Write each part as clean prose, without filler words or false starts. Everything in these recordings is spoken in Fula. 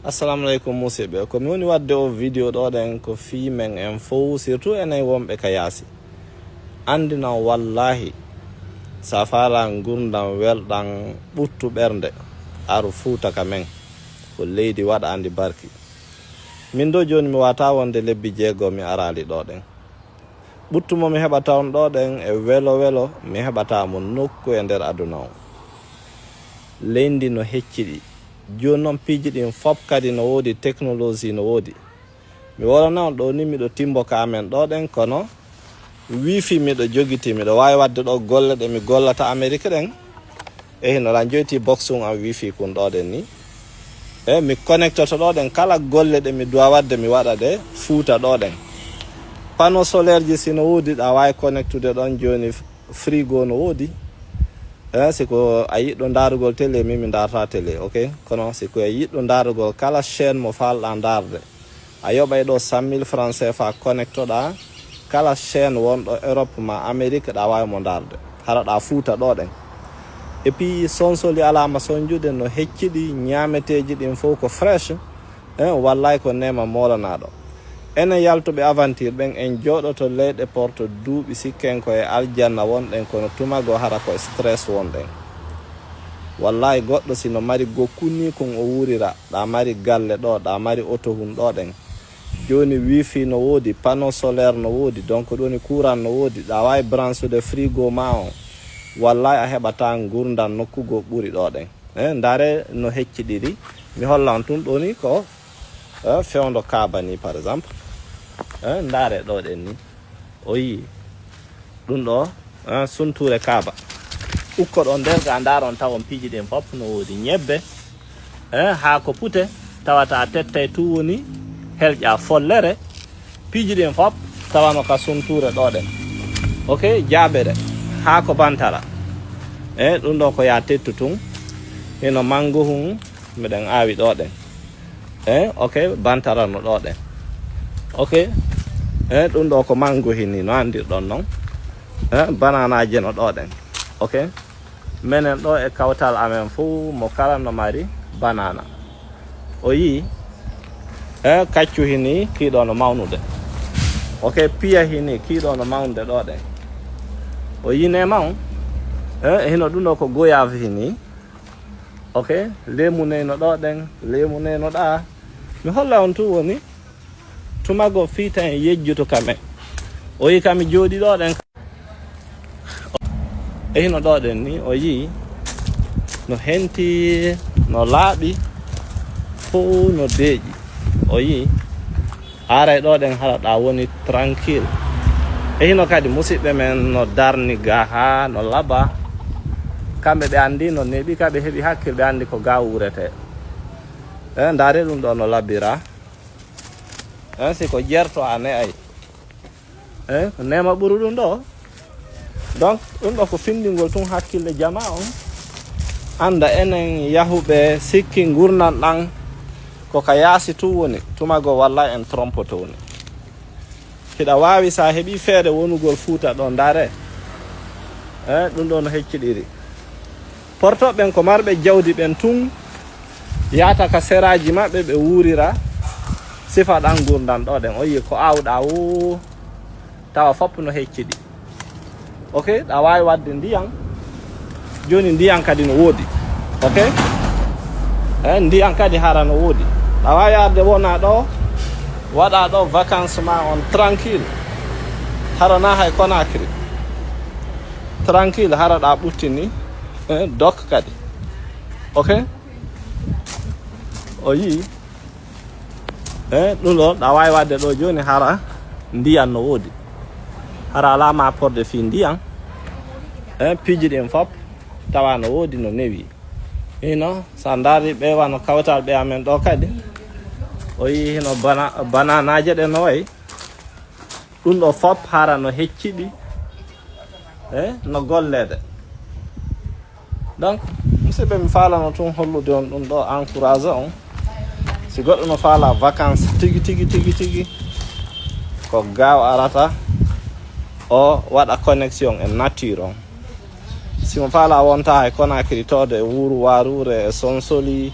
Assalamu alaikum musidɓe, ko mi woni wadde o vidéo ɗo ɗen ko fi men en fof surtout enen wonɓe ka yaasi andinan wallahi sa faala gurdam welɗam ɓurtu ɓernde aru fuuta ka men ko leydi waɗa andi barki. Min ɗo joni mi wata wonde lebbi 6 mi arali ɗo ɗen. ɓurtumo mi heɓata on ɗo ɗen e welo mi heɓata mo nokku e nder aduna o. Leydi no hecciɗi joni noon piiji ɗin fop kadi no woodi technologie no woodi. Mi wolana on ɗo ni miɗo timbo ka amen ɗo ɗen kono wifi miɗo jogiti miɗo wawi wadde ɗo golle ɗe mi gollata Amérique ɗen e hinoɗa joyti boxum am wifi kun ɗo ɗen ni e mi connectoto ɗo ɗen kala golle ɗe mi duwa wadde mi waɗa ɗe fuuta ɗo ɗen. Panneau solaire ji sino woodi ɗa wawi connectude ɗon joni frigo no woodi. Siko a yiɗɗo darugol télé mi darata télé, ok, kono siko a yiɗɗo darugol kala chaîne mo falɗa darde a yoɓay ɗo 100,000 francs CFA connectoɗa kala chaîne wonɗo Europe ma Amérique ɗa wawi mo darde hara ɗa fuuta ɗo ɗen. Et puis sonsoli alama sonjude no hecciɗi ñameteji ɗin fof ko fresh wallay ko nema molanaɗo. Enen yaltuɓe aventure ɓen en jooɗoto leyɗe porto duuɓi sikken ko e aljanna wonɗen kono tumago hara ko stress wonɗen. Wallahi goɗɗo sino mari gokkuni kon o wurira ɗa mari galle ɗo ɗa mari auto hun ɗo ɗen joni wifi no woodi panneau solaire no woodi donc ɗoni courant no woodi ɗa wawi branchude frigo ma o wallahi a heɓata gurdam nokkugo ɓuuri ɗo ɗen dare no hecciɗiɗi mi hollan tun ɗoni ko fewdo Kaaba ni par exemple ndaare ɗo ɗen ni o yi ɗum ɗo sunture Kaaba ukko ɗon nder ga ndaron tawon piiji ɗin fop no woodi ñebbe ha ko pute tawata tettay tu woni helƴa follere piiji ɗin fop tawano ka sunture ɗo ɗen ok jaɓere ha ko bantara ɗum ɗo ko ya tettu tun hino mango hun miɗen awi ɗo ɗen ok bantara no ɗo ɗen ok ɗum ɗo ko mango hini no andirɗon noon bananaje no ɗo ɗen ok minen ɗo e kawtal amen fou mo kala no mari banana o yi kaccu hini kiiɗo no mawnude ok piya hini kiiɗo no mawnude ɗo ɗen o yine maw hino ɗum ɗo ko goyave hini ok lemu neyno ɗo ɗen lemu neyno ɗa mi holla on tu woni tumago fiita en yejjuto kamen o yi kami jooɗi ɗo ɗen e hino ɗo ɗen ni o yi no henti no laaɓi fo no deeƴi o yi aray ɗo ɗen haɗa ɗa woni tranquille e hino kadi musidɓe men no darni ga ha no laaba kamɓe ɓe andi no neeɓi ka ɓe heeɓi hakkille ɓe andi ko ga wurete ndaare ɗum ɗo no labbira siko jerto a ne ay ko nema ɓuru ɗum ɗo donc ɗum ɗo ko findingol tun hakkille jama on anda enen yahuɓe sikki gurnan ɗan koka yaasi tu woni tumago walla en trompoto woni hiɗa wawi sa heeɓi feere wonugol fuuta ɗo ndaare ɗum ɗo no hecciɗiri portoɓe ɓen ko marɓe jawdi ɓen tun yata ka seraji maɓɓe ɓe wurira sifa ɗan gurdam ɗo ɗen o yi ko awɗa wo tawa fop no hecciɗi ok ɗa wawi wadde ndiyam joni ndiyam kadi no woodi ok ndiyam kadi hara no woodi ɗa wawi arde wona ɗo waɗa ɗo vacance ma on tranquille harana hay Conakry tranquille hara ɗa ɓuttini dok kadi ok o yi ɗum ɗo ɗa wawi wadde ɗo joni hara ndiyam no woodi hara alama porde fi ndiyam piiji ɗin fop tawa no woodi no newi hino sa daari ɓewa no kawtal ɓe amen ɗo kadi o yi hino bananaje ɗe no wayi ɗum ɗo fop hara no hecciɗi no gollede donc musidɓe mi falano tun hollude on ɗum ɗo encouragé on si goɗɗo no faala vacance tigi ko gaaw arata o waɗa connexion e nature on simo faala wonta hay Conakry tode e wuro warure e sonsoli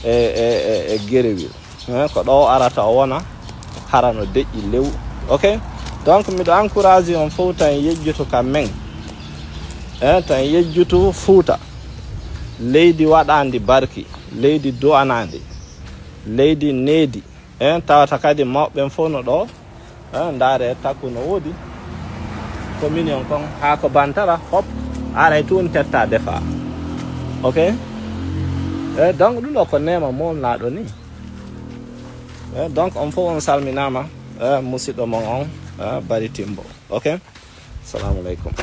e gerewil ko ɗo arata wona harano deƴƴi lew. Ok, donc miɗo encourage on fof tan yejjuto kam men tan yejjuto Fuuta, leydi waɗandi barki, leydi du'anandi, leydi needi tawata kadi mawɓen fof no ɗo ndaare takku no woodi communion kon haa ko bantara hop aray tun tetta defa. Ok, donc ɗum ɗo ko nema molnaɗo ni. Donc on fof on salminama musidɗo mon on Bari Timbo. Ok, assalamu aleykum.